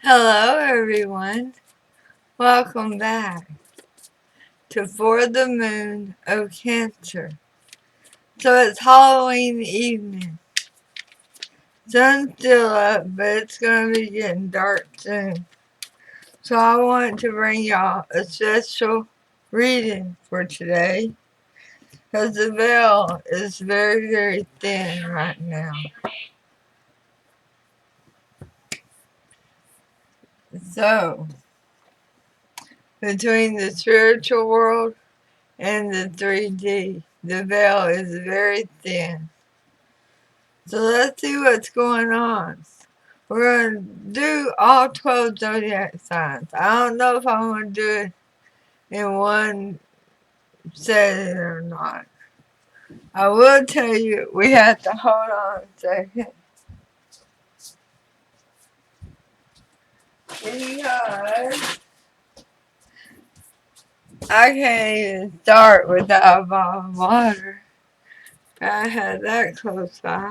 Hello, everyone. Welcome back to For the Moon of Cancer. So it's Halloween evening. Sun's still up, but it's going to be getting dark soon. So I want to bring y'all a special reading for today because the veil is very, very thin right now. So, between the spiritual world and the 3D, the veil is very thin. So let's see what's going on. We're going to do all 12 zodiac signs. I don't know if I'm going to do it in one setting or not. I will tell you, we have to hold on a second. Because I can't even start without a bottle of water. I had that close by.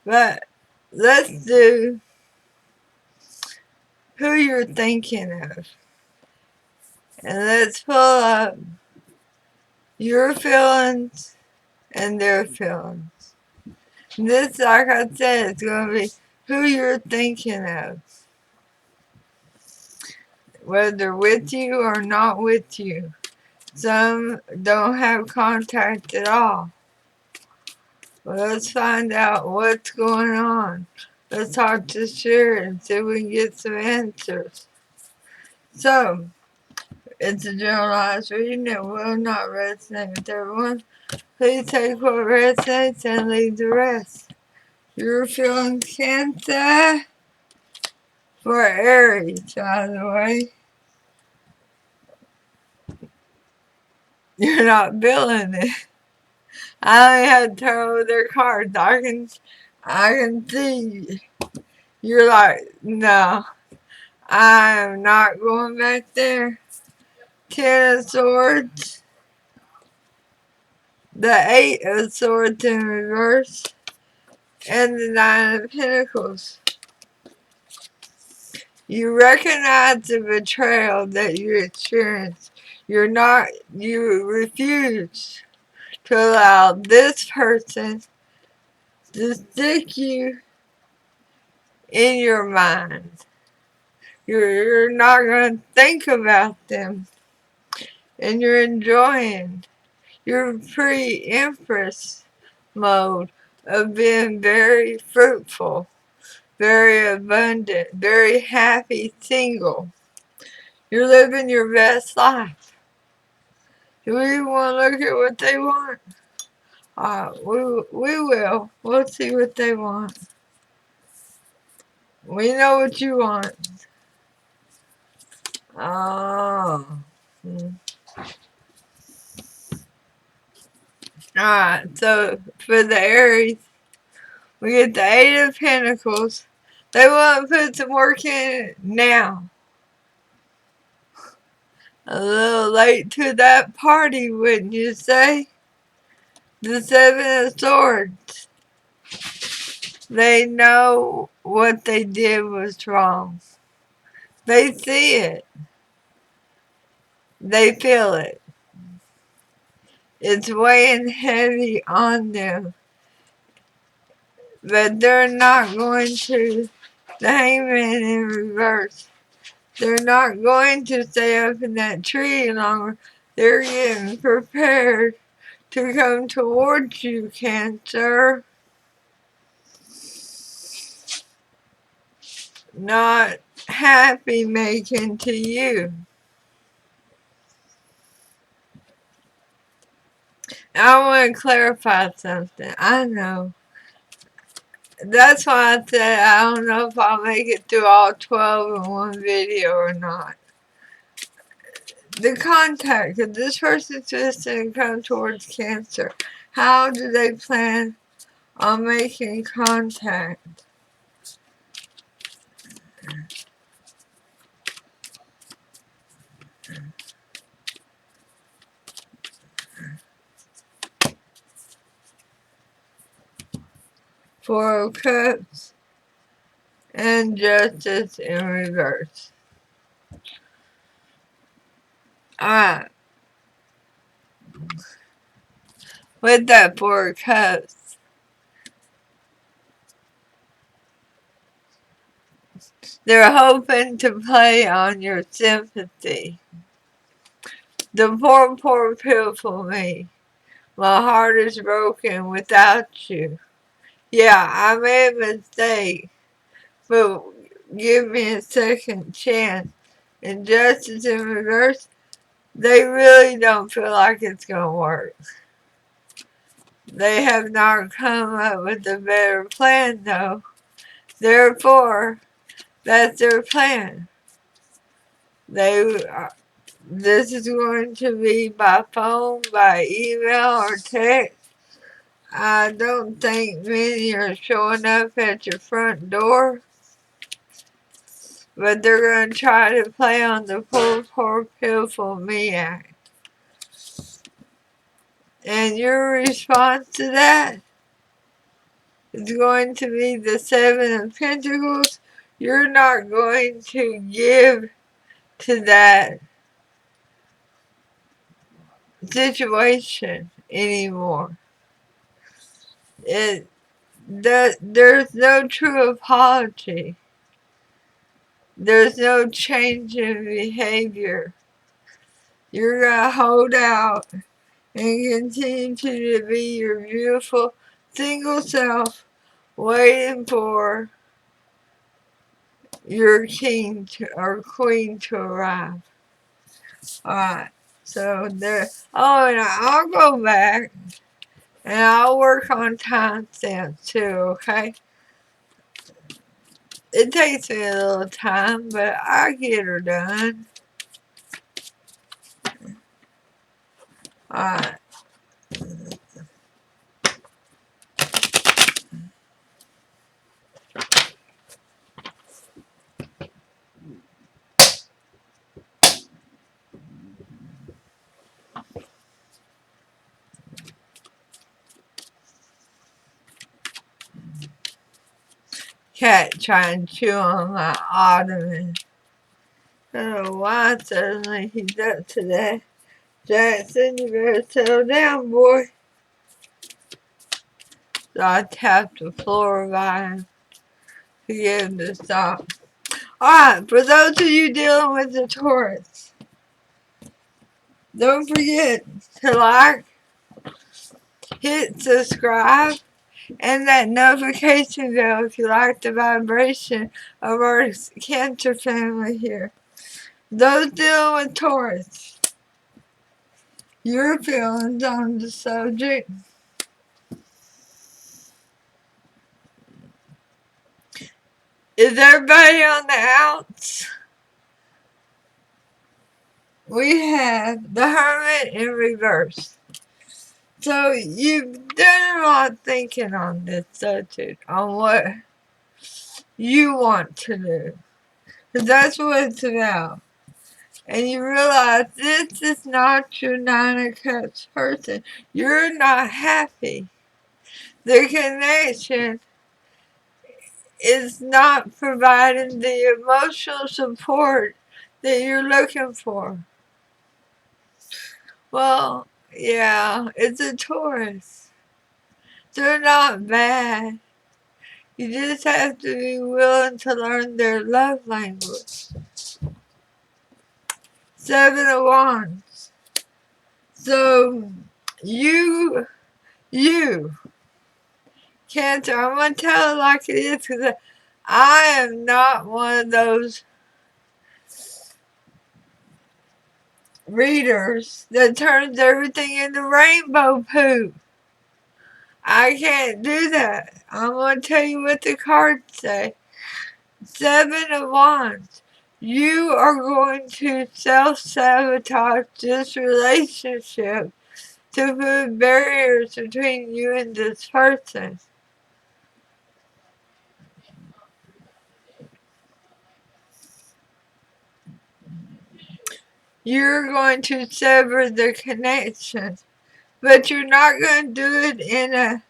But let's do who you're thinking of. And let's pull up your feelings and their feelings. This, like I said, is going to be who you're thinking of. Whether with you or not with you. Some don't have contact at all. Well, let's find out what's going on. Let's talk to Spirit and see if we can get some answers. So, it's a generalized reading. It will not resonate with everyone. Please take what resonates and leave the rest. You're feeling Cancer for Aries, by the way. You're not feeling it. I only had to turn over their cards. I can see you're like, no, I am not going back there. Ten of Swords, the Eight of Swords in reverse, and the Nine of Pentacles. You recognize the betrayal that you experienced. You refuse to allow this person to stick you in your mind. You're not going to think about them. And you're enjoying your pre-empress mode of being very fruitful, very abundant, very happy single. You're living your best life. Do we want to look at what they want? We will. We'll see what they want. We know what you want. Oh. Alright, so for the Aries, we get the Eight of Pentacles. They want to put some work in it now. A little late to that party, wouldn't you say? The Seven of Swords. They know what they did was wrong. They see it. They feel it. It's weighing heavy on them. But they're not going to. The Hangman in reverse. They're not going to stay up in that tree longer. They're getting prepared to come towards you, Cancer. Not happy making to you. I want to clarify something. I know. That's why I said I don't know if I'll make it through all 12 in one video or not. The contact, if this person's just going to come towards Cancer, how do they plan on making contact? Four of Cups and Justice in reverse. Alright. With that Four of Cups, they're hoping to play on your sympathy. The poor, pitiful me. My heart is broken without you. Yeah, I made a mistake, but give me a second chance. And Justice in reverse, they really don't feel like it's going to work. They have not come up with a better plan, though. Therefore, that's their plan. This is going to be by phone, by email, or text. I don't think many are showing up at your front door, but they're going to try to play on the poor, pitiful me act. And your response to that is going to be the Seven of Pentacles. You're not going to give to that situation anymore. There's no true apology. There's no change in behavior. You're going to hold out and continue to be your beautiful single self, waiting for your king or queen to arrive. Alright, so there. Oh, and I'll go back and I'll work on timestamps too, okay? It takes me a little time, but I get her done. Alright. Cat trying to chew on my ottoman. I don't know why suddenly he's up to that. Jackson, you better settle down, boy. So I tapped the floor by him to get him to stop. Alright, for those of you dealing with the Taurus, don't forget to like, hit subscribe, and that notification bell if you like the vibration of our Cancer family here. Those dealing with Taurus, your feelings on the subject. Is everybody on the outs? We have the Hermit in reverse. So you've done a lot of thinking on this subject, on what you want to do. Because that's what it's about. And you realize this is not your Nine of Cups person. You're not happy. The connection is not providing the emotional support that you're looking for. Well, yeah, it's a Taurus. They're not bad. You just have to be willing to learn their love language. Seven of Wands. So, you, Cancer, I'm going to tell it like it is because I am not one of those readers that turns everything into rainbow poop. I can't do that. I'm going to tell you what the cards say. Seven of Wands. You are going to self-sabotage this relationship to put barriers between you and this person. You're going to sever the connection, but you're not going to do it in a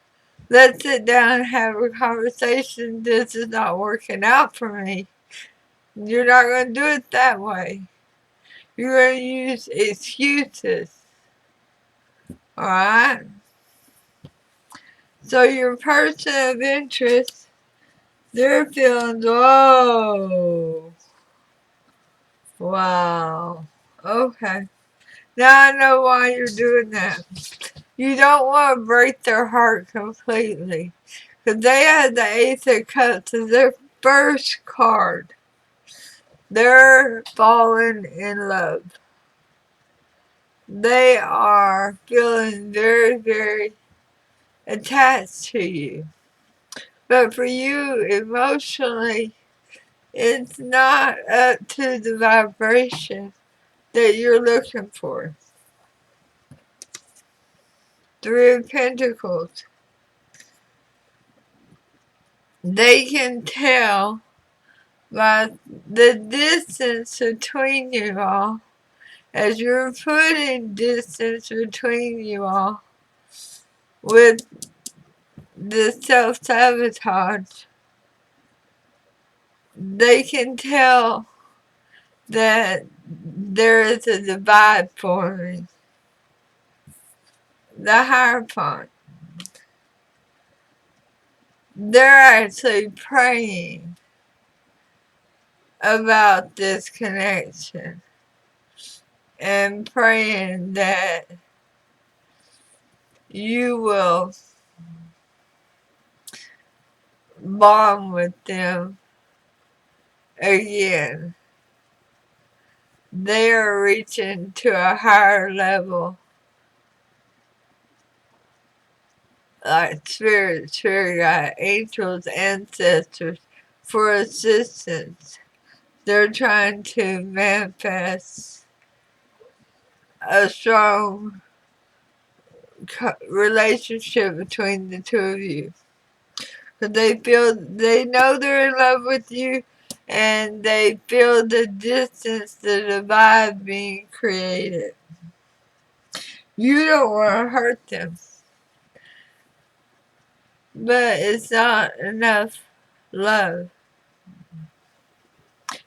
Let's sit down and have a conversation. This is not working out for me. You're not going to do it that way. You're going to use excuses. Alright? So your person of interest, their feelings, whoa. Wow. Okay. Now I know why you're doing that. You don't want to break their heart completely. Because they had the Ace of Cups as their first card. They're falling in love. They are feeling very, very attached to you. But for you, emotionally, it's not up to the vibration that you're looking for. Three of Pentacles. They can tell by the distance between you all, as you're putting distance between you all with the self-sabotage, they can tell that there is a divide forming. The Hierophant. They're actually praying about this connection and praying that you will bond with them again. They are reaching to a higher level, like spirit guide, angels, ancestors, for assistance. They're trying to manifest a strong relationship between the two of you. Because they know they're in love with you, and they feel the distance, the divide being created. You don't want to hurt them. But it's not enough love.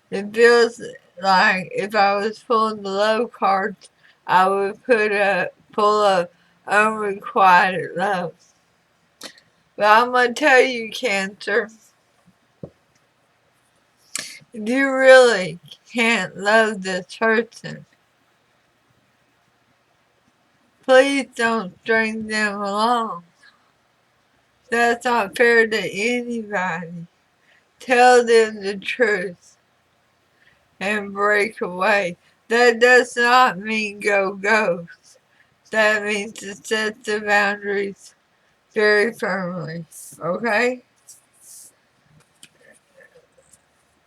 It feels like if I was pulling the love cards, I would pull up unrequited love. But I'm going to tell you, Cancer, if you really can't love this person, please don't string them along. That's not fair to anybody. Tell them the truth and break away. That does not mean go ghost. That means to set the boundaries very firmly. Okay?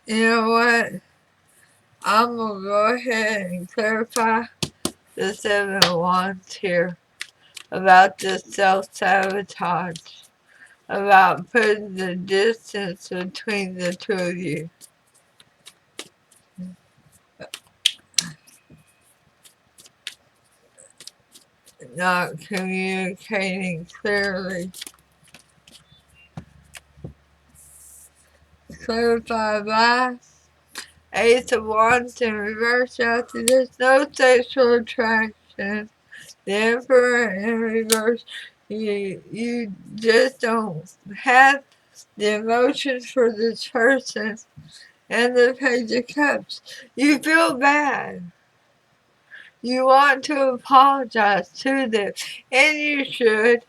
You know what? I'm going to go ahead and clarify the 7 of Wands here about this self-sabotage, about putting the distance between the two of you. Not communicating clearly. Clarify by Ace of Wands in reverse after there's no sexual attraction. The Emperor in reverse, you just don't have the emotions for this person. And the Page of Cups. You feel bad. You want to apologize to them. And you should.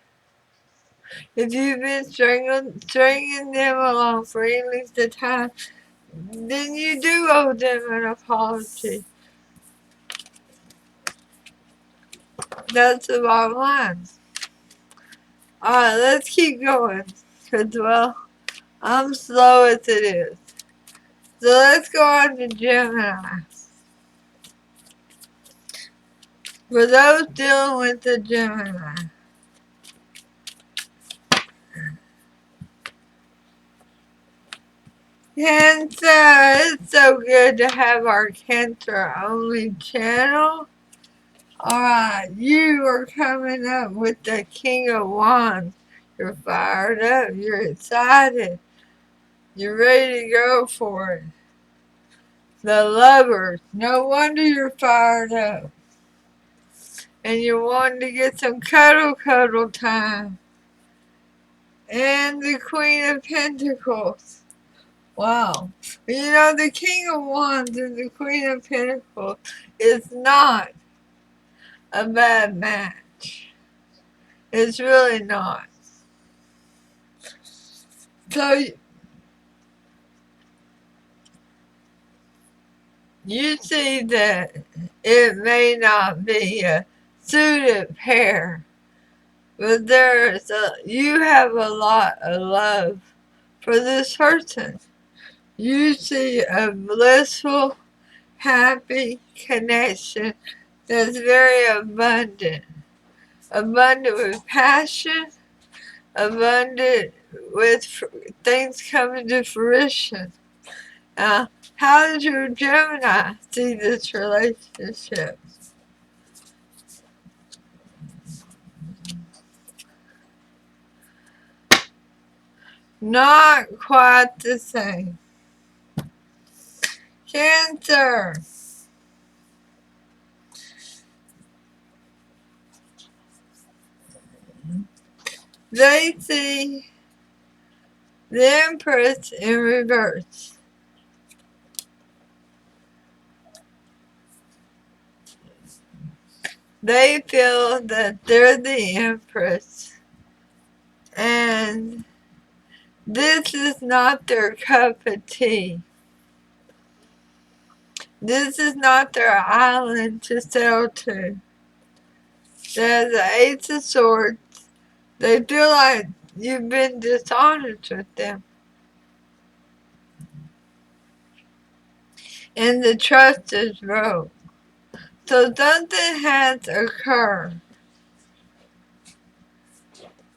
If you've been stringing them along for any length of time, then you do owe them an apology. That's the bottom line. Alright, let's keep going. Because, well, I'm slow as it is. So let's go on to Gemini. For those dealing with the Gemini, Cancer, it's so good to have our Cancer only channel. Alright, you are coming up with the King of Wands. You're fired up. You're excited. You're ready to go for it. The Lovers. No wonder you're fired up. And you want to get some cuddle time. And the Queen of Pentacles. Wow. You know, the King of Wands and the Queen of Pentacles is not a bad match. It's really not. So, you see that it may not be a suited pair, but you have a lot of love for this person. You see a blissful, happy connection that's very abundant. Abundant with passion, abundant with things coming to fruition. How does your Gemini see this relationship? Not quite the same. Cancer. They see the Empress in reverse. They feel that they're the Empress. And this is not their cup of tea. This is not their island to sail to. There's the Ace of Swords. They feel like you've been dishonest with them. And the trust is broke. So something has occurred.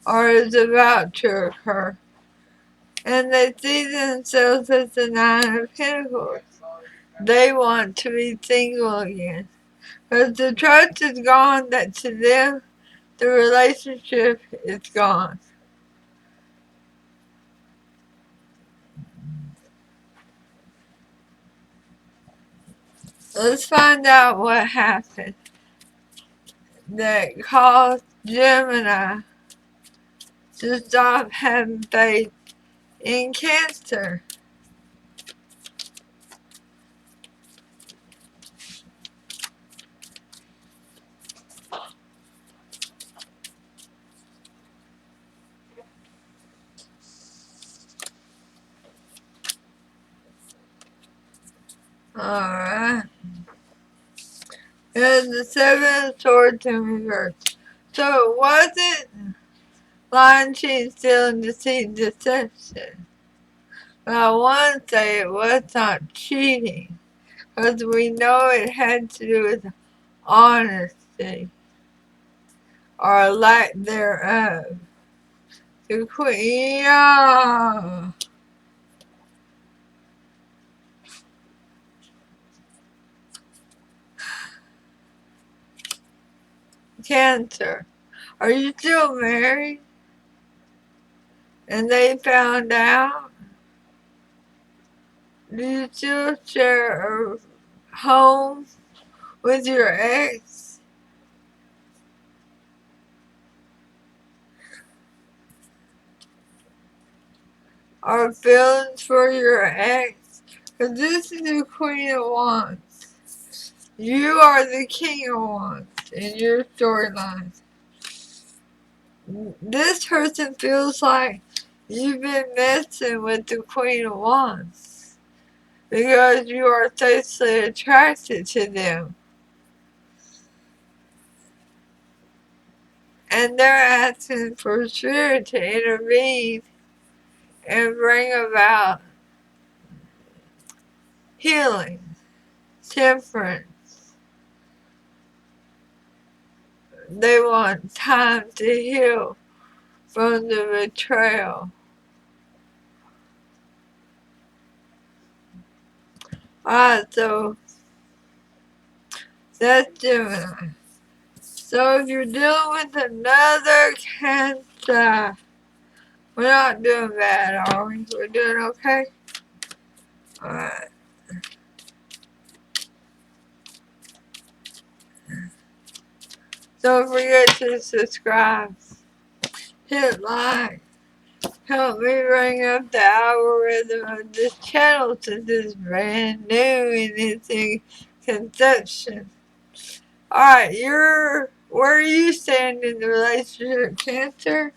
Or is about to occur. And they see themselves as the Nine of Pentacles. They want to be single again. Because the trust is gone, that to them, the relationship is gone. Let's find out what happened that caused Gemini to stop having faith in Cancer. Alright. There's the Seven of Swords in reverse. So it wasn't lying, cheating, stealing, deceit, deception. But I want to say it was not cheating. Because we know it had to do with honesty. Or lack thereof. The Queen. Yeah. Cancer. Are you still married? And they found out? Do you still share a home with your ex? Or feelings for your ex? Because this is the Queen of Wands. You are the King of Wands in your storyline. This person feels like you've been messing with the Queen of Wands because you are sexually attracted to them. And they're asking for Spirit to intervene and bring about healing, temperance. They want time to heal from the betrayal. Alright, so that's Gemini. So if you're dealing with another Cancer, We're not doing bad, are we? We're doing okay? Alright. Don't forget to subscribe. Hit like. Help me bring up the algorithm of this channel since it's brand new and it's in conception. Alright, where are you stand in the relationship, Cancer?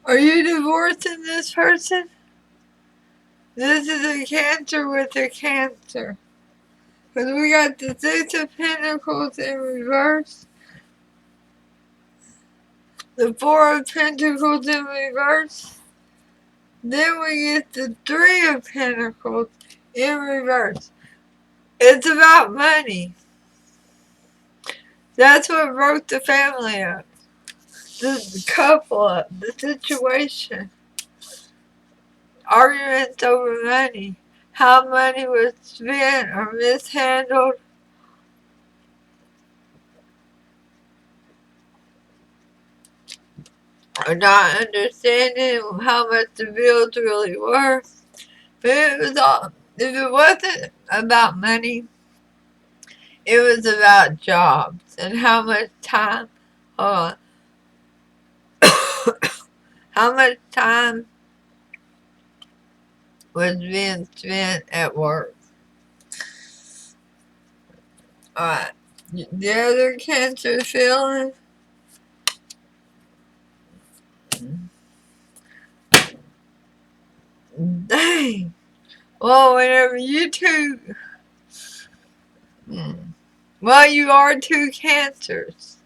Are you divorcing this person? This is a Cancer with a Cancer. Because we got the Six of Pentacles in reverse, the Four of Pentacles in reverse, then we get the Three of Pentacles in reverse. It's about money. That's what broke the family up. The couple up. The situation. Arguments over money. How money was spent or mishandled. Or not understanding how much the bills really were. But if it wasn't about money, it was about jobs and how much time, how much time was being spent at work. Alright, the other Cancer feeling. Dang. Well, whenever you two, well, you are two Cancers.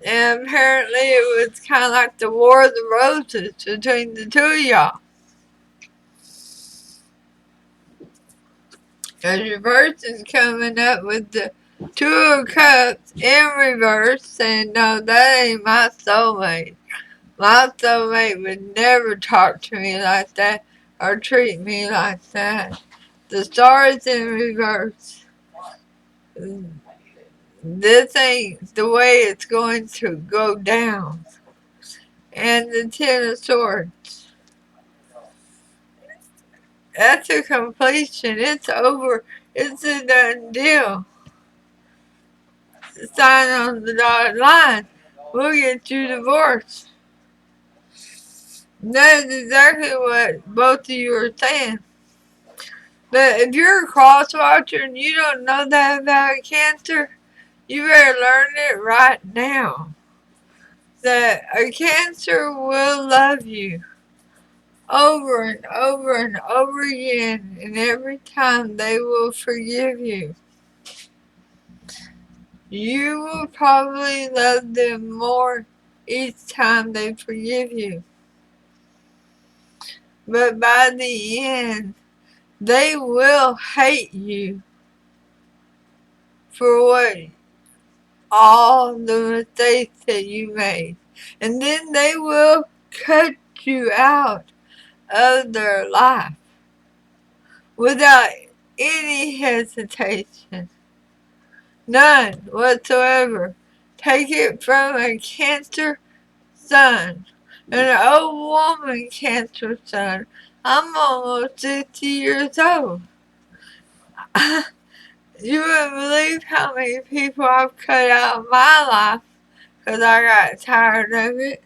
And apparently it was kind of like the War of the Roses between the two of y'all. Because reverse is coming up with the Two of Cups in reverse, saying, no, that ain't my soulmate. My soulmate would never talk to me like that or treat me like that. The Star is in reverse. This ain't the way it's going to go down. And the Ten of Swords. That's a completion. It's over. It's a done deal. Sign on the dotted line. We'll get you divorced. That is exactly what both of you are saying. But if you're a cross watcher and you don't know that about Cancer, you better learn it right now. That a Cancer will love you over and over and over again, and every time they will forgive you. You will probably love them more each time they forgive you. But by the end, they will hate you for what all the mistakes that you made. And then they will cut you out of their life without any hesitation. None whatsoever. Take it from a Cancer sun. An old woman Cancer sun. I'm almost 60 years old. You wouldn't believe how many people I've cut out of my life because I got tired of it.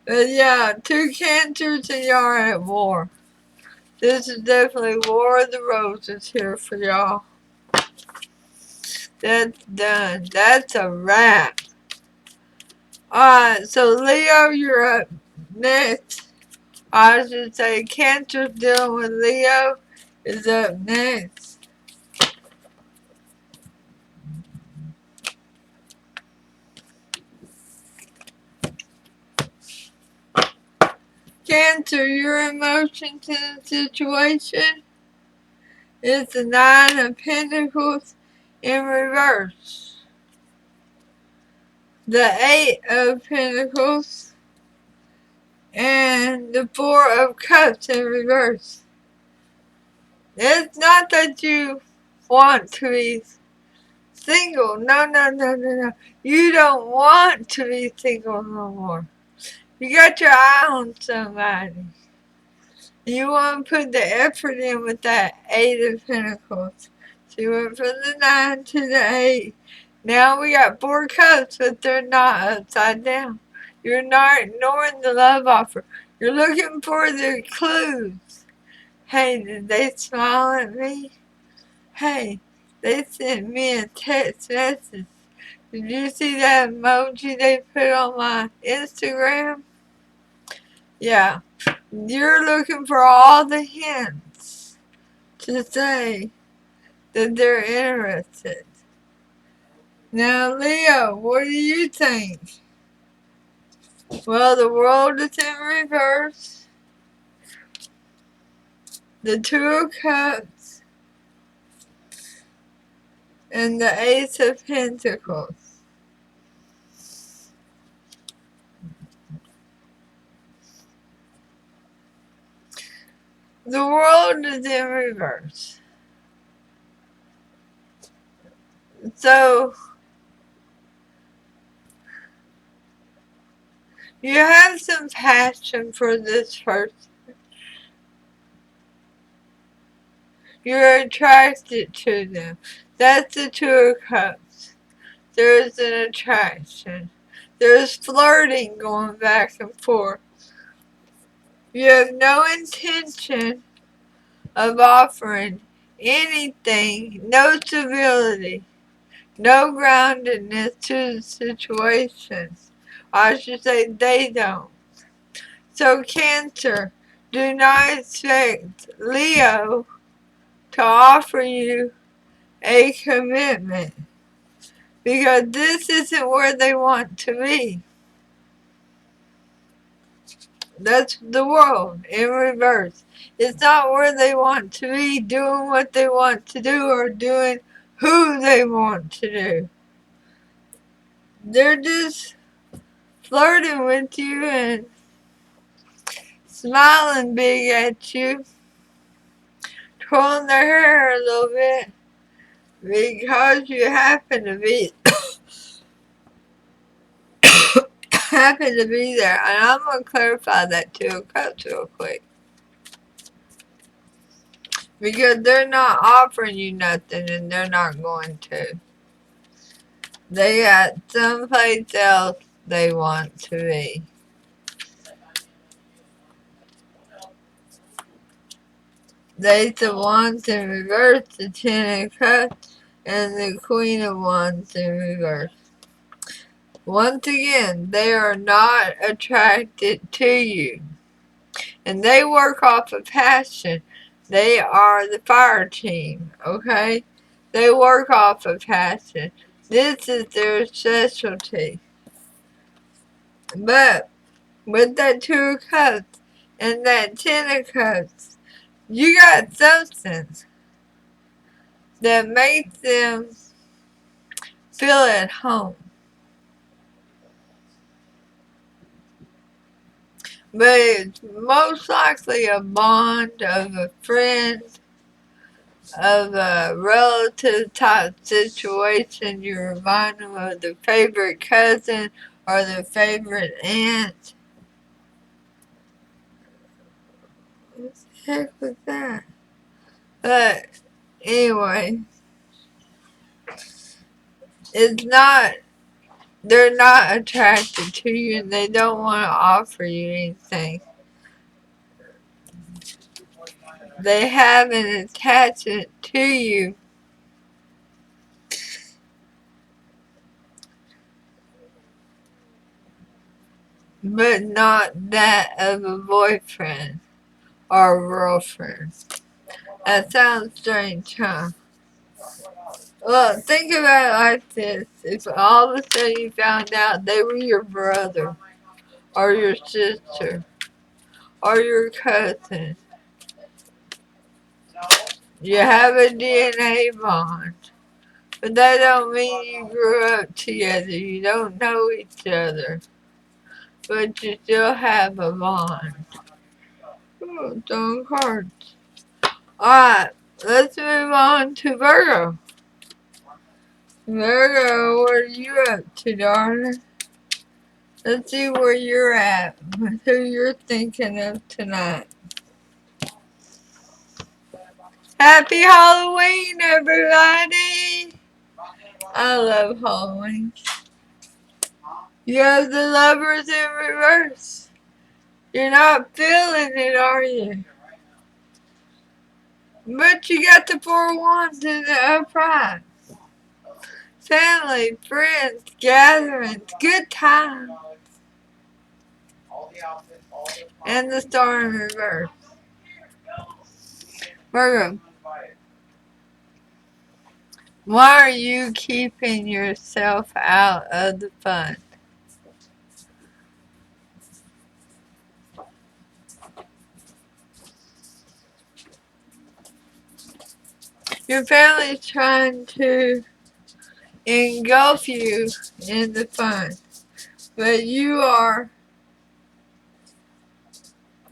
But yeah, two Cancers and y'all are at war. This is definitely War of the Roses here for y'all. That's done. That's a wrap. Alright, so Leo, you're up next. I should say Cancer dealing with Leo is up next. Cancer, your emotion to the situation is the Nine of Pentacles in reverse. The Eight of Pentacles and the Four of Cups in reverse. It's not that you want to be single. No, no, no, no, no. You don't want to be single no more. You got your eye on somebody. You want to put the effort in with that 8 of Pentacles. So you went from the 9 to the 8. Now we got 4 cups, but they're not upside down. You're not ignoring the love offer. You're looking for the clues. Hey, did they smile at me? Hey, they sent me a text message. Did you see that emoji they put on my Instagram? Yeah. You're looking for all the hints to say that they're interested. Now, Leo, what do you think? Well, the world is in reverse. The 2 of Cups and the Ace of Pentacles. The world is in reverse. So, you have some passion for this person. You're attracted to them. That's the 2 of Cups. There's an attraction. There's flirting going back and forth. You have no intention of offering anything, no stability, no groundedness to the situation. I should say they don't. So Cancer, do not expect Leo to offer you a commitment, because this isn't where they want to be. That's the world in reverse. It's not where they want to be, doing what they want to do, or doing who they want to do. They're just flirting with you and smiling big at you, twirling their hair a little bit, because you happen to be there. And I'm going to clarify that 2 of Cups real quick. Because they're not offering you nothing, and they're not going to. They got someplace else they want to be. They the Wands in reverse, the 10 of Cups, and the Queen of Wands in reverse. Once again, they are not attracted to you. And they work off of passion. They are the fire team, okay? They work off of passion. This is their specialty. But with that 2 of Cups and that 10 of Cups, you got substance that makes them feel at home. But it's most likely a bond of a friend, of a relative type situation. You remind them of their favorite cousin or their favorite aunt. What the heck was that? But anyway, they're not attracted to you, and they don't want to offer you anything. They have an attachment to you, but not that of a boyfriend or a girlfriend. That sounds strange, huh? Well, think about it like this. If all of a sudden you found out they were your brother, or your sister, or your cousin, you have a DNA bond. But that don't mean you grew up together. You don't know each other. But you still have a bond. Oh, darn cards. Alright, let's move on to Virgo. Virgo, what are you up to, darling? Let's see where you're at, who you're thinking of tonight. Happy Halloween, everybody! I love Halloween. You have the Lovers in reverse. You're not feeling it, are you? But you got the Four Wands in the upright. Family, friends, gatherings, good times. And the Star in reverse. Virgo, why are you keeping yourself out of the fun? Your family's trying to engulf you in the fun, but you're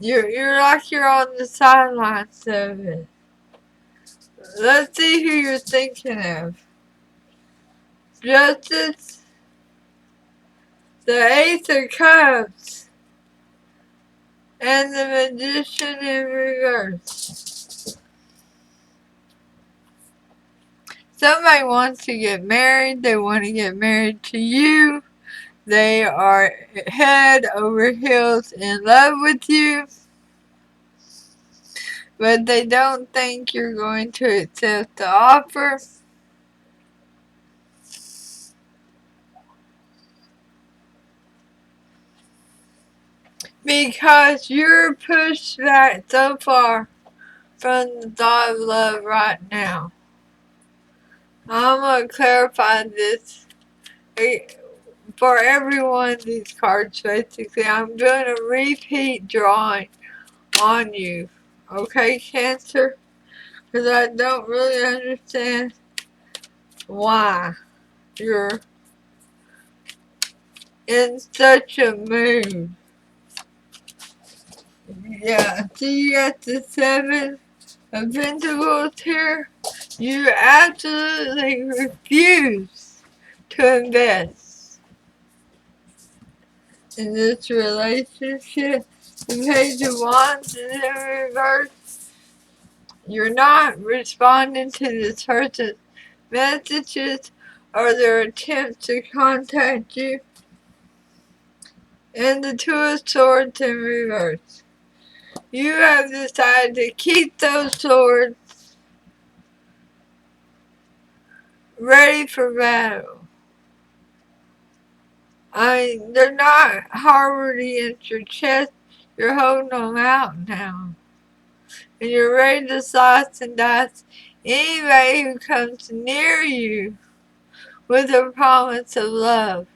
like you're on the sidelines of it. Let's see who you're thinking of. Justice, the Ace of Cups, and the Magician in reverse. Somebody wants to get married. They want to get married to you. They are head over heels in love with you, but they don't think you're going to accept the offer. Because you're pushed back so far from the thought of love right now. I'm going to clarify this for every one of these cards, basically. I'm doing a repeat drawing on you. Okay, Cancer? Because I don't really understand why you're in such a mood. Yeah, so you got the Seven of Pentacles here. You absolutely refuse to invest in this relationship. The Page of Wands is in reverse. You're not responding to this person's messages or their attempts to contact you. And the Two of Swords in reverse. You have decided to keep those swords ready for battle. I mean, they're not harbored against your chest. You're holding them out now. And you're ready to slice and dice anybody who comes near you with a promise of love.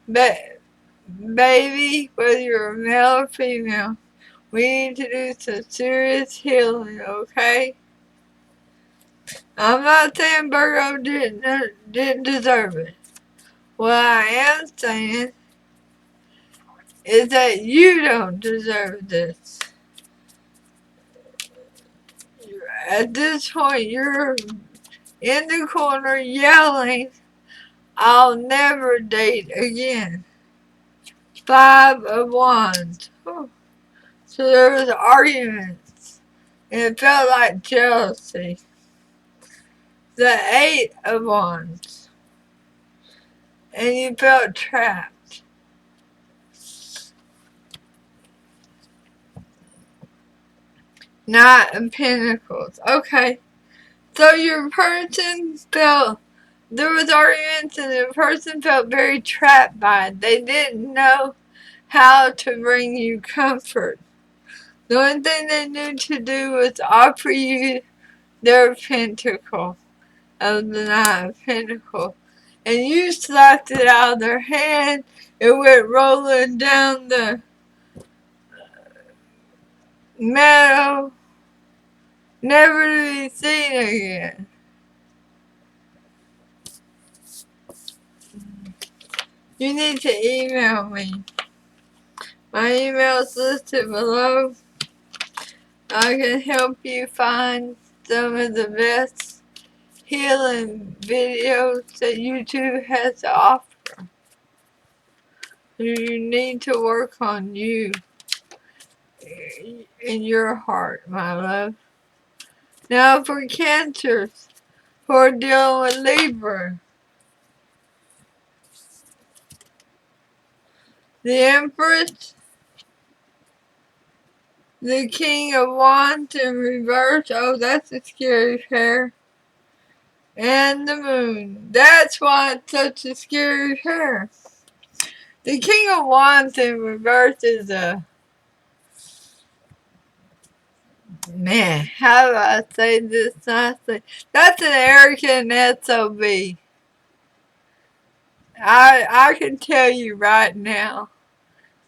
But, baby, whether you're male or female, we need to do some serious healing, okay? I'm not saying Virgo didn't deserve it. What I am saying is that you don't deserve this. At this point, you're in the corner yelling, I'll never date again. Five of Wands. So there was arguments, and it felt like jealousy. The Eight of Wands, and you felt trapped. Knight of Pentacles. Okay, so your person felt, there was arguments and the person felt very trapped by it. They didn't know how to bring you comfort. The only thing they knew to do was offer you their pentacle of the Knight of Pentacles. And you slapped it out of their hand. It went rolling down the meadow, never to be seen again. You need to email me. My email is listed below. I can help you find some of the best healing videos that YouTube has to offer. You need to work on you in your heart, my love. Now for Cancers who are dealing with Libra. The Empress, the King of Wands in reverse. Oh, that's a scary pair. And the Moon. That's why it's such a scary pair. The King of Wands in reverse is a... Man, how do I say this nicely? That's an arrogant SOB. I can tell you right now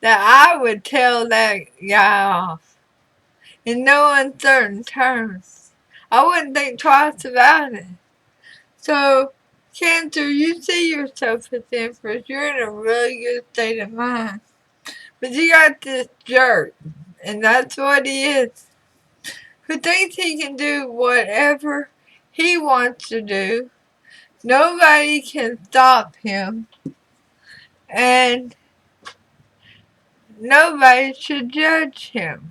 that I would tell that guy off in no uncertain terms. I wouldn't think twice about it. So, Cancer, you see yourself as Empress. You're in a really good state of mind. But you got this jerk, and that's what he is, who thinks he can do whatever he wants to do. Nobody can stop him. And nobody should judge him.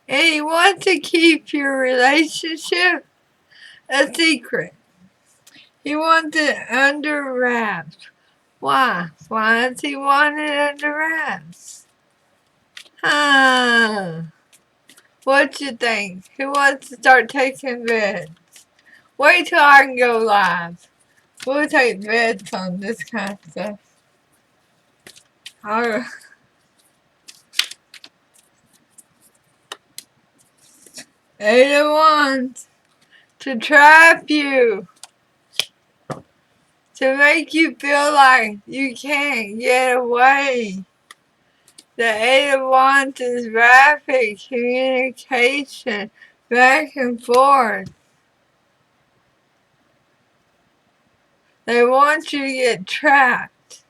And he wants to keep your relationship a secret. He wants it under wraps. Why? Why does he want it under wraps? What you think? Who wants to start taking beds? Wait till I can go live. We'll take bets on this kind of stuff. Alright. Eight of Wands. To trap you. To make you feel like you can't get away. The Eight of Wands is rapid communication back and forth. They want you to get trapped.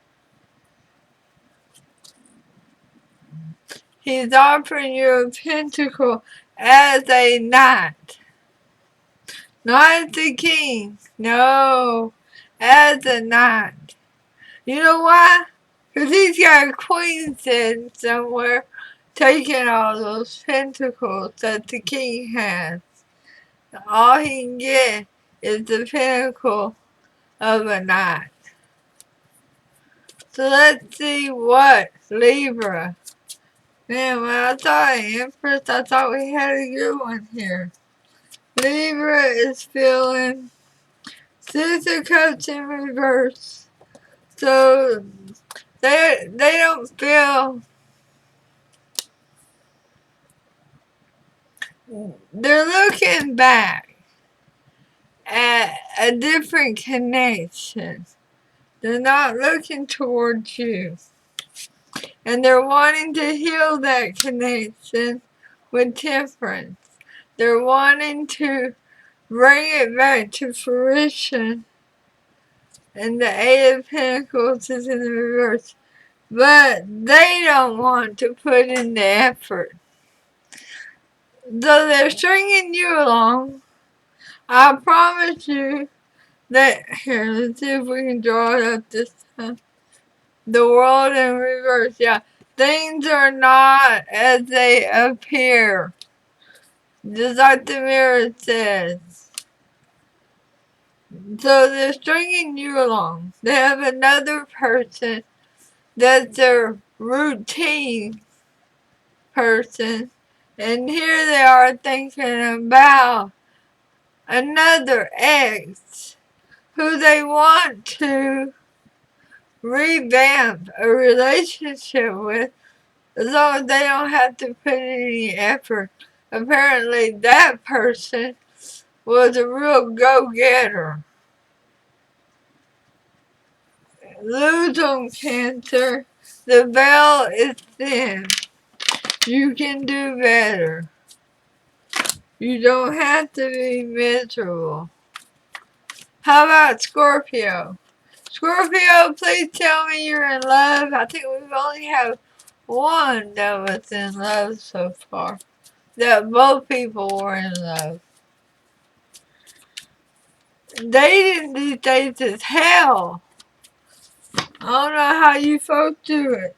He's offering you a pentacle as a knight. Not as a king. No. As a knight. You know why? Because he's got a queen sitting somewhere taking all those pentacles that the king has. All he can get is the pinnacle of a knight. So let's see what Libra. Man, when I thought Empress, I thought we had a good one here. Libra is feeling Six of Cups in reverse. So they don't feel... They're looking back at a different connection. They're not looking towards you. And they're wanting to heal that connection with Temperance. They're wanting to bring it back to fruition. And the Eight of Pentacles is in the reverse. But they don't want to put in the effort. Though they're stringing you along, I promise you that... Here, let's see if we can draw it up this time. The World in reverse, yeah. Things are not as they appear. Just like the mirror says. So they're stringing you along. They have another person that's their routine person. And here they are thinking about another ex who they want to revamp a relationship with, as long as they don't have to put any effort. Apparently that person was a real go-getter. Lose on Cancer. The veil is thin. You can do better. You don't have to be miserable. How about Scorpio? Scorpio, please tell me you're in love. I think we've only have one that was in love so far. That both people were in love. dating these days is hell. I don't know how you folks do it.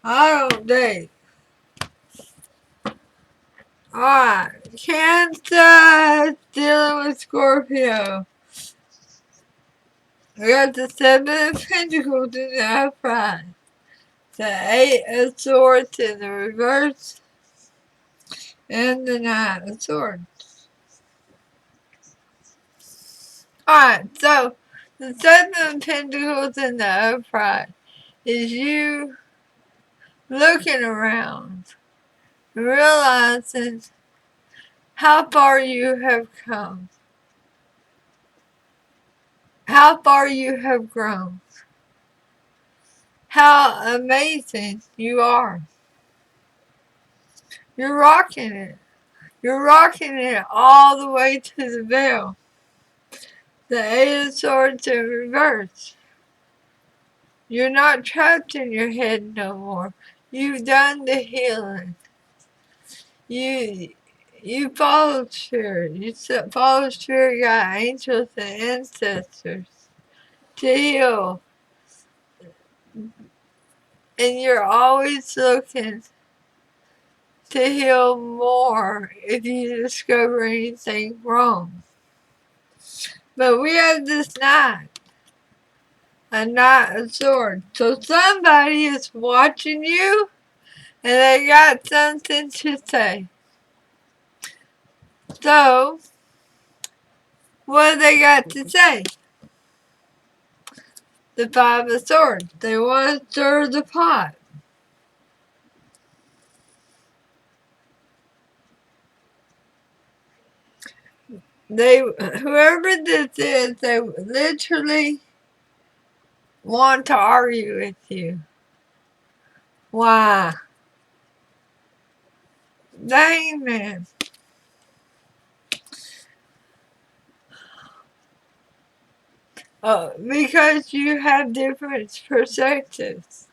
I don't date. Alright, Cancer dealing with Scorpio. We got the Seven of Pentacles in the upright, the Eight of Swords in the reverse, and the Nine of Swords. Alright, so the Seven of Pentacles in the upright is you looking around, realizing how far you have come, how far you have grown, how amazing you are. You're rocking it. You're rocking it all the way to the veil. The Eight of Swords in reverse. You're not trapped in your head no more. You've done the healing. You follow Spirit. You follow Spirit God, angels, and ancestors to heal. And you're always looking to heal more if you discover anything wrong. But we have this Knight, a Knight of Swords. So somebody is watching you and they got something to say. So, what do they got to say? The Five of Swords. They want to stir the pot. Whoever this is, they literally want to argue with you. Why? Dang, man. Because you have different perspectives.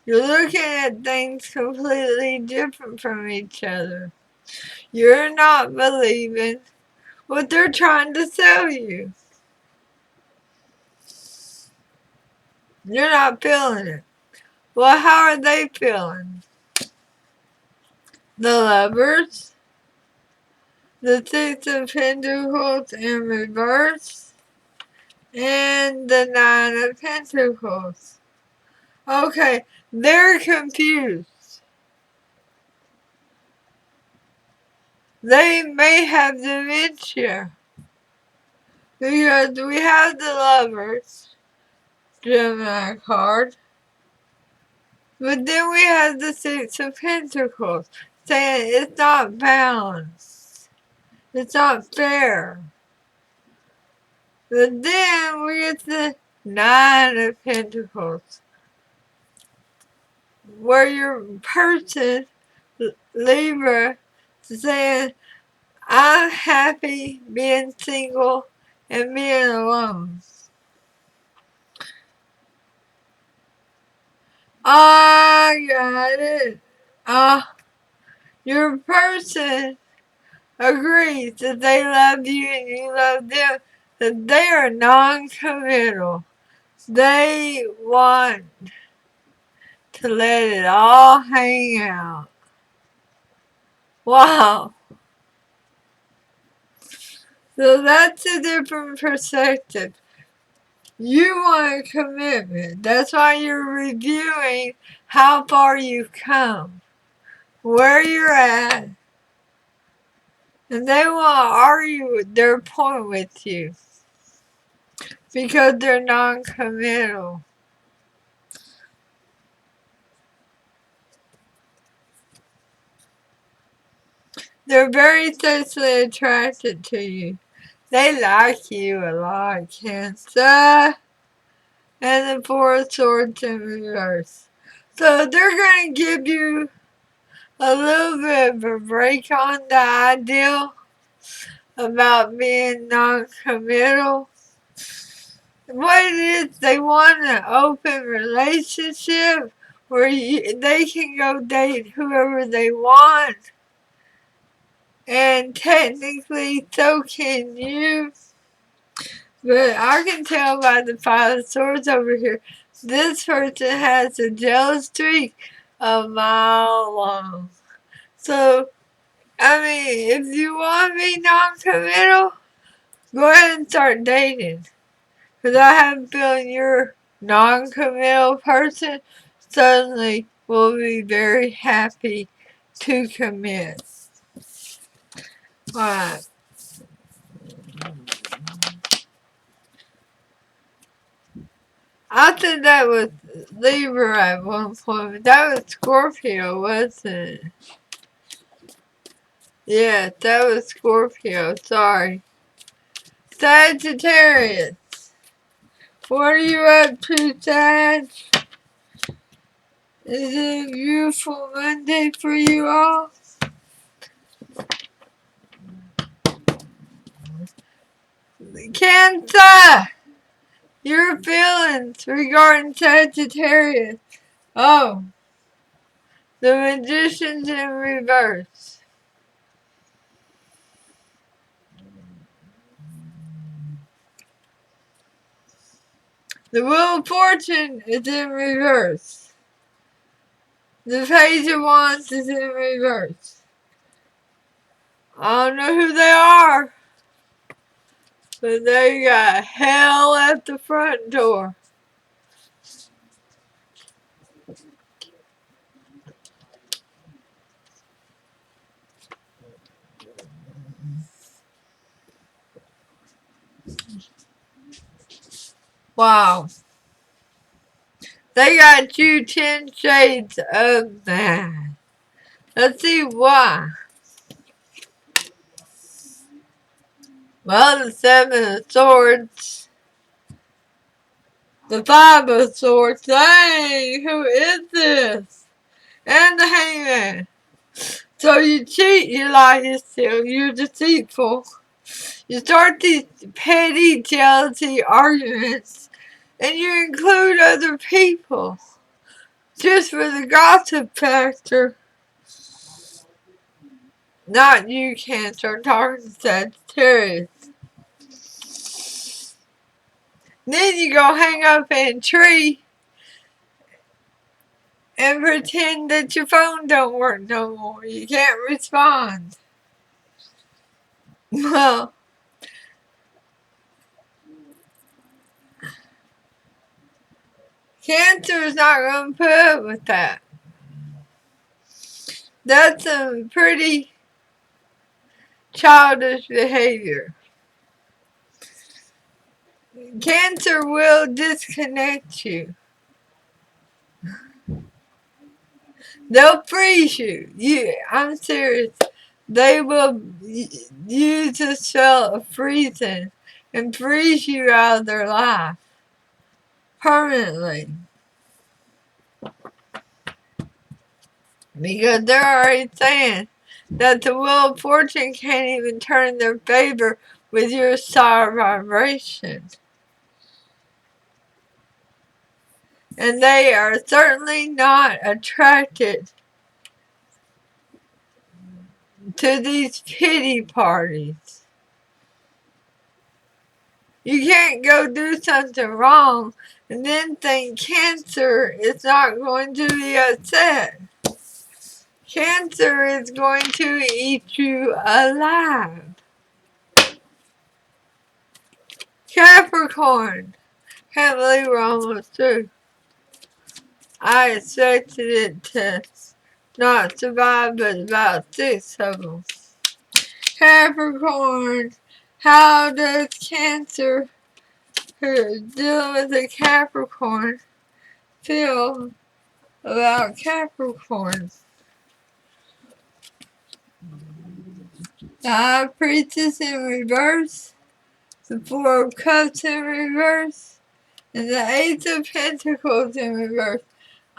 You're looking at things completely different from each other. You're not believing what they're trying to sell you. You're not feeling it. Well, how are they feeling? The Lovers, the Six of Pentacles in reverse, and the Nine of Pentacles. Okay, they're confused. They may have dementia. Because we have the Lovers, Gemini card, but then we have the Six of Pentacles, saying it's not balanced. It's not fair. But then we get the Nine of Pentacles, where your person, Libra, saying, I'm happy being single and being alone. I got it. Your person agrees that they love you and you love them, that they are non-committal. They want to let it all hang out. Wow. So that's a different perspective. You want a commitment. That's why you're reviewing how far you've come, where you're at, and they want to argue their point with you because they're non-committal. They're very sexually attracted to you. They like you a lot, Cancer. And the Four of Swords in reverse. So they're going to give you a little bit of a break on the ideal about being non-committal. What it is, they want an open relationship where they can go date whoever they want. And technically, so can you. But I can tell by the Five of Swords over here, this person has a jealous streak a mile long. So, I mean, if you want to be non-committal, go ahead and start dating. Because I have a feeling your non-committal person suddenly will be very happy to commit. Right. I think that was Libra at one point, but that was Scorpio, wasn't it? Yeah, that was Scorpio, sorry. Sagittarius. What are you up to, Sag? Is it a beautiful Monday for you all? Cancer! Your feelings regarding Sagittarius. Oh, the Magician's in reverse. The Wheel of Fortune is in reverse. The Page of Wands is in reverse. I don't know who they are, but they got hell at the front door. Wow. They got you 10 shades of that. Let's see why. Well, the Seven of Swords. The Five of Swords. Dang, who is this? And the Hangman. So you cheat, you lie, you steal, you're deceitful. You start these petty jealousy arguments, and you include other people just for the gossip factor. Not you, Cancer. I'm talking to Sagittarius. Then you go hang up in a tree and pretend that your phone don't work no more. You can't respond. Well, Cancer is not going to put up with that. That's some pretty childish behavior. Cancer will disconnect you. They'll freeze you. I'm serious. They will use a spell of freezing and freeze you out of their life permanently. Because they're already saying that the Wheel of Fortune can't even turn in their favor with your star vibration. And they are certainly not attracted to these pity parties. You can't go do something wrong and then think Cancer is not going to be upset. Cancer is going to eat you alive. Capricorn. Can't believe we're almost through. I expected it to not survive, but about 6 of them. Capricorn. How does Cancer, who's dealing with a Capricorn, feel about Capricorn? The High Priestess in reverse, the Four of Cups in reverse, and the Ace of Pentacles in reverse.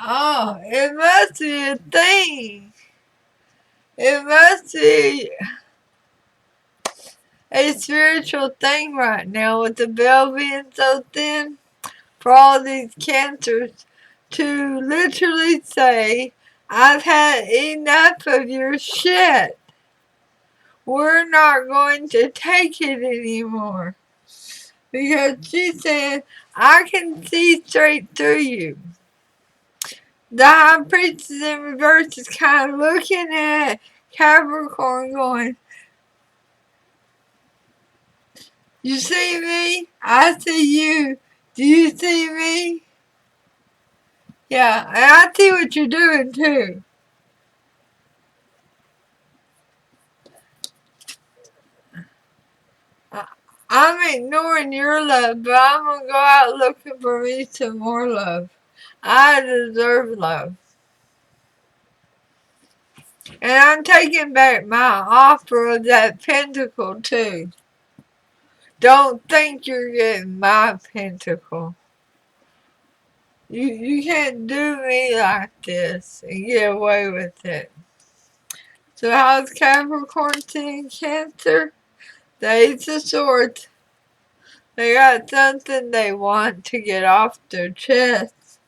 Oh, it must be a thing. It must be a spiritual thing right now with the veil being so thin for all these Cancers to literally say, I've had enough of your shit. We're not going to take it anymore. Because she's saying, I can see straight through you. The High Priestess in reverse is kind of looking at Capricorn going, you see me? I see you. Do you see me? Yeah, and I see what you're doing too. I'm ignoring your love, but I'm going to go out looking for me some more love. I deserve love. And I'm taking back my offer of that pentacle too. Don't think you're getting my pentacle. You can't do me like this and get away with it. So how's Capricorn seeing Cancer? The Ace of Swords. They got something they want to get off their chest.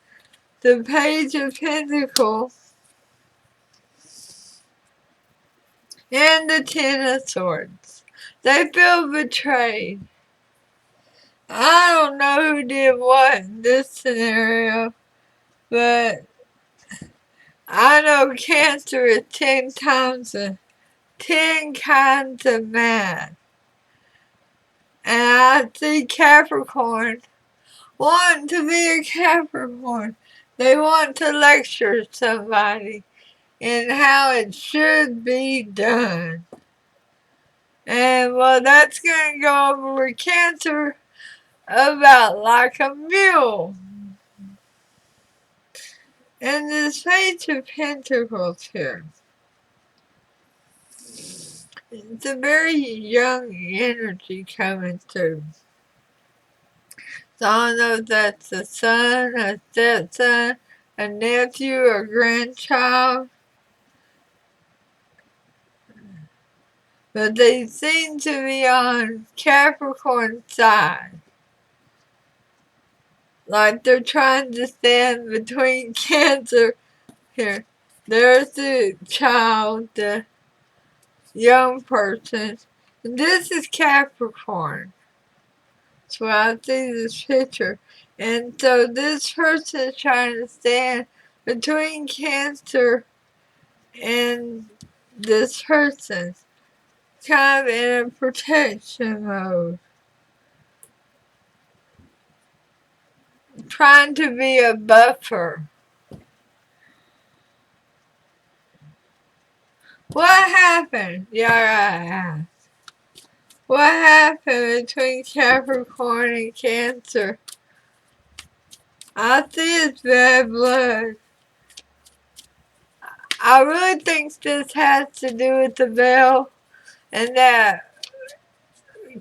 The Page of Pentacles and the Ten of Swords. They feel betrayed. I don't know who did what in this scenario, but I know Cancer is 10 kinds of mad. And I see Capricorn wanting to be a Capricorn. They want to lecture somebody in how it should be done. And well, that's going to go over with Cancer about like a mule. And this Page of Pentacles here. It's a very young energy coming through. So I don't know if that's a son, a stepson, a nephew, or grandchild. But they seem to be on Capricorn's side. Like they're trying to stand between Cancer. Here, there's the child, the young person. And this is Capricorn. So I see this picture. And so this person is trying to stand between Cancer and this person. Kind of in a protection mode. Trying to be a buffer. What happened? Yeah. What happened between Capricorn and Cancer? I see it's bad blood. I really think this has to do with the veil and that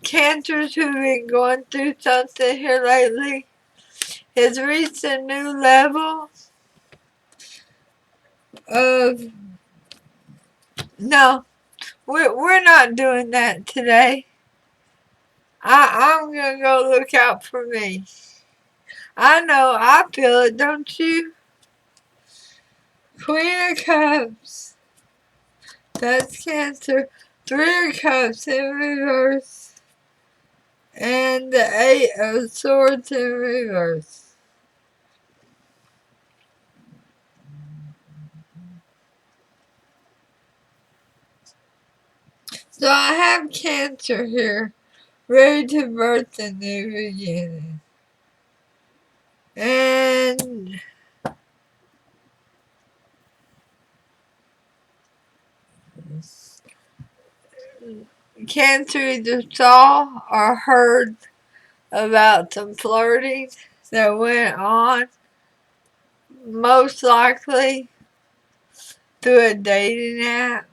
Cancers who've been going through something here lately has reached a new level of no, we're not doing that today. I'm gonna go look out for me. I know, I feel it, don't you? Queen of Cups. That's Cancer. Three of Cups in reverse. And the Eight of Swords in reverse. So I have Cancer here, ready to birth a new beginning. And Cancer either saw or heard about some flirting that went on, most likely through a dating app.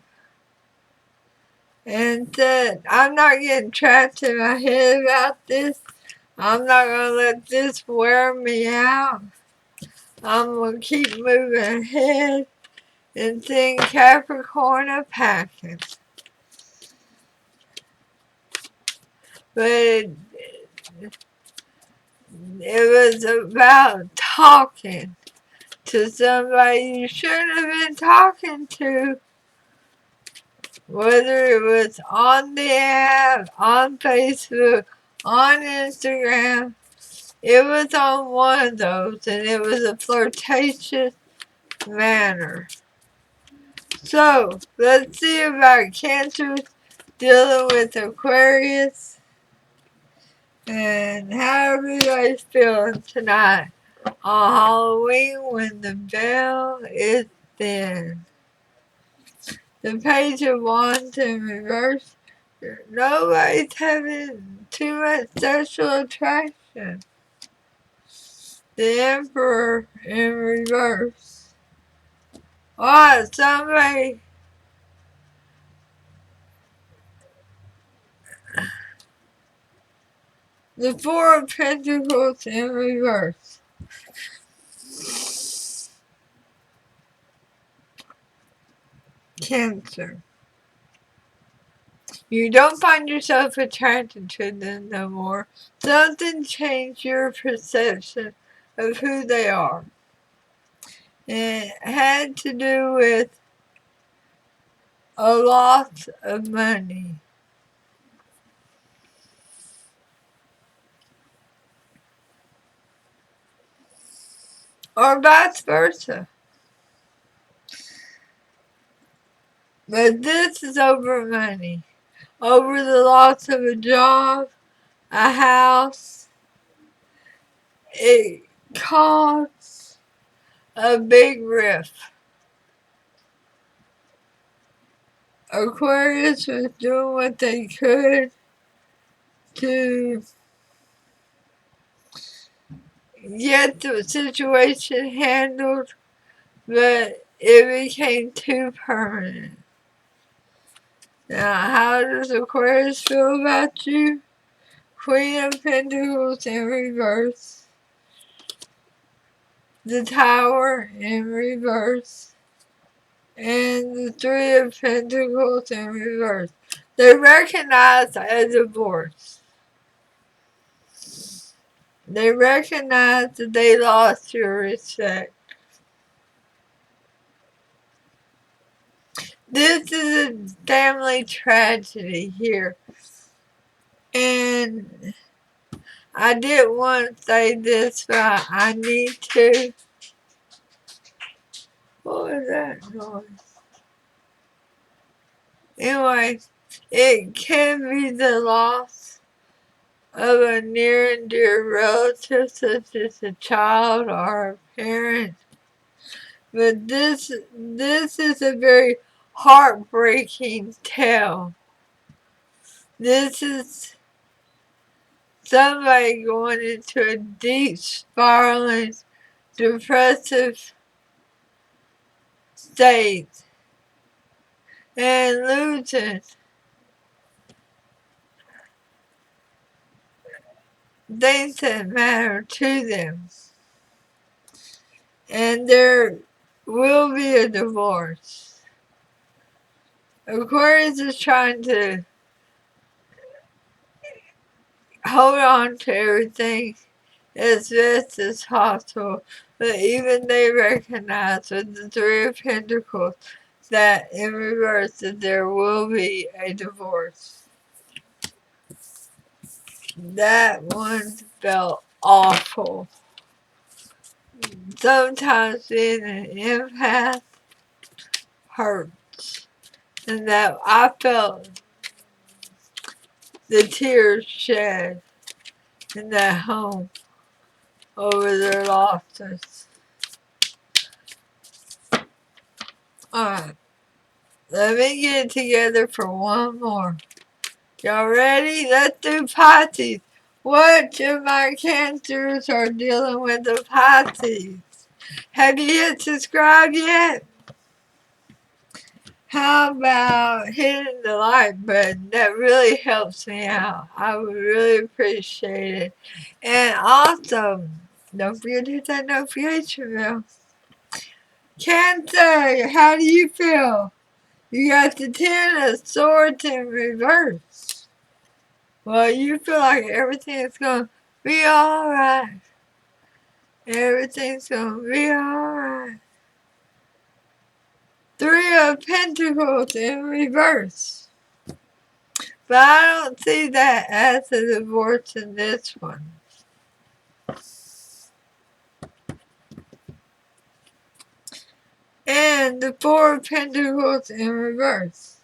And said, I'm not getting trapped in my head about this. I'm not going to let this wear me out. I'm going to keep moving ahead and seeing Capricorn a packing. But it was about talking to somebody you shouldn't have been talking to. Whether it was on the app, on Facebook, on Instagram. It was on one of those, and it was a flirtatious manner. So, let's see about Cancer dealing with Aquarius. And how are you guys feeling tonight on Halloween when the veil is thin? The Page of Wands in reverse. Nobody's having too much sexual attraction. The Emperor in reverse. Oh, somebody. The Four of Pentacles in reverse. Cancer. You don't find yourself attracted to them no more. Something changed your perception of who they are. And it had to do with a loss of money. Or vice versa. But this is over money. Over the loss of a job, a house. It caused a big rift. Aquarius was doing what they could to get the situation handled, but it became too permanent. Now, how does Aquarius feel about you? Queen of Pentacles in reverse. The Tower in reverse. And the Three of Pentacles in reverse. They recognize a divorce. They recognize that they lost your respect. This is a family tragedy here. And I didn't want to say this, but I need to. What was that noise? Anyway, it can be the loss of a near and dear relative, such as a child or a parent. But this is a very heartbreaking tale. This is somebody going into a deep, spiraling, depressive state and losing things that matter to them. And there will be a divorce. Aquarius is trying to hold on to everything as best as possible, but even they recognize with the Three of Pentacles that in reverse that there will be a divorce. That one felt awful. Sometimes being an empath hurts. And that I felt the tears shed in that home over their losses. Alright, let me get it together for one more. Y'all ready? Let's do Pisces. What of my Cancers are dealing with the Pisces? Have you hit subscribe yet? How about hitting the like button? That really helps me out. I would really appreciate it. And also, don't forget to hit that notification bell. Cancer, how do you feel? You got the Ten of Swords in reverse. Well, you feel like everything's going to be alright. Everything's going to be alright. Three of Pentacles in reverse. But I don't see that as a divorce in this one. And the Four of Pentacles in reverse.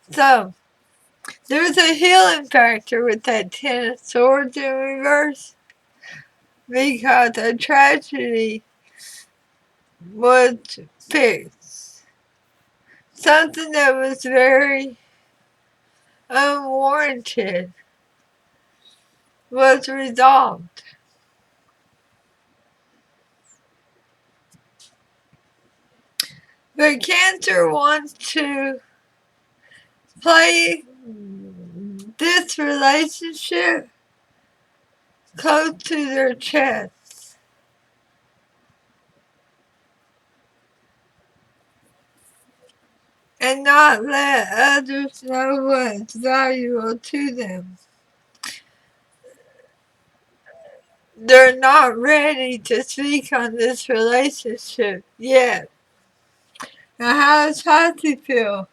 So, there's a healing factor with that Ten of Swords in reverse. Because a tragedy was fixed. Something that was very unwarranted was resolved. But Cancer wants to play this relationship close to their chest. And not let others know what's valuable to them. They're not ready to speak on this relationship yet. Now, how does Pisces feel?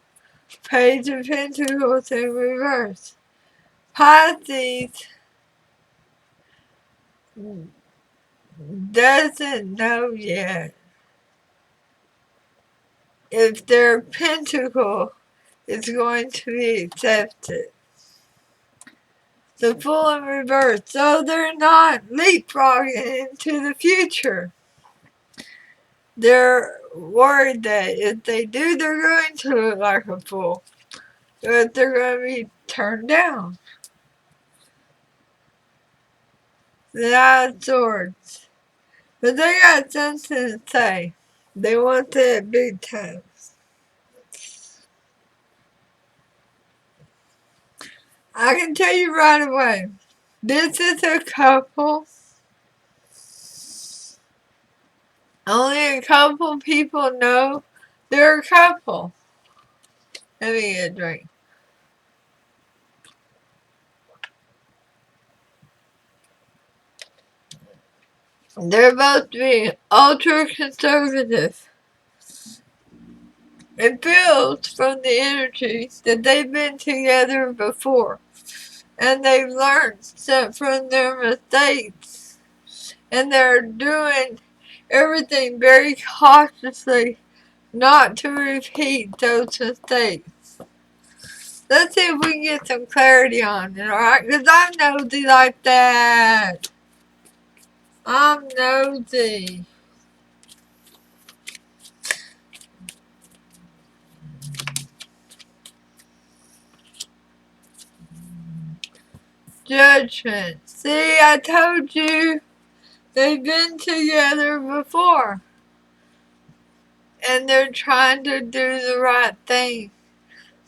Page of Pentacles in reverse. Pisces doesn't know yet if their pentacle is going to be accepted. The Fool in reverse. So they're not leapfrogging into the future. They're worried that if they do, they're going to look like a fool. But they're going to be turned down. The Nine of Swords. But they got something to say. They want that big time. I can tell you right away. This is a couple. Only a couple people know they're a couple. Let me get a drink. They're both being ultra conservative. It feels from the energy that they've been together before. And they've learned from their mistakes. And they're doing everything very cautiously not to repeat those mistakes. Let's see if we can get some clarity on it, alright? Because I'm nosy like that. I'm nosy. Judgment. See, I told you they've been together before. And they're trying to do the right thing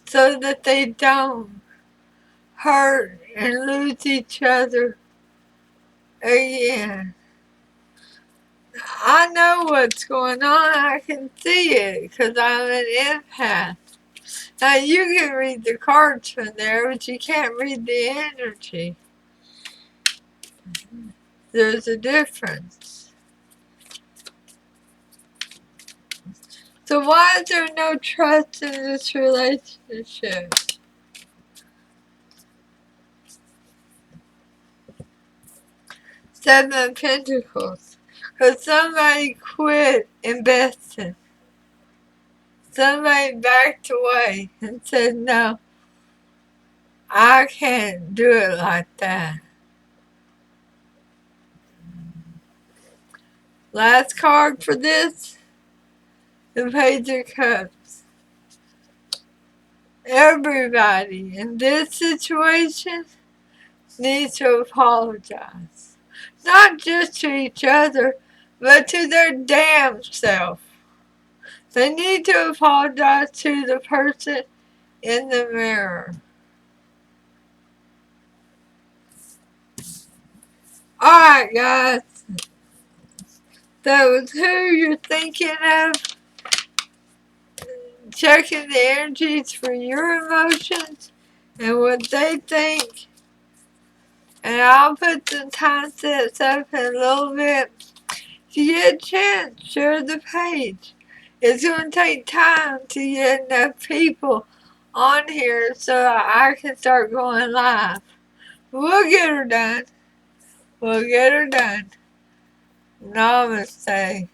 so that they don't hurt and lose each other again. I know what's going on. I can see it because I'm an empath. Now you can read the cards from there, but you can't read the energy. There's a difference. So why is there no trust in this relationship? Seven of Pentacles. Because somebody quit investing. Somebody backed away and said, no, I can't do it like that. Last card for this, the Page of Cups. Everybody in this situation needs to apologize. Not just to each other, but to their damn self. They need to apologize to the person in the mirror. Alright, guys. That was who you're thinking of. Checking the energies for your emotions and what they think. And I'll put the time steps up in a little bit. If you get a chance, share the page. It's going to take time to get enough people on here so that I can start going live. We'll get her done. We'll get her done. Namaste.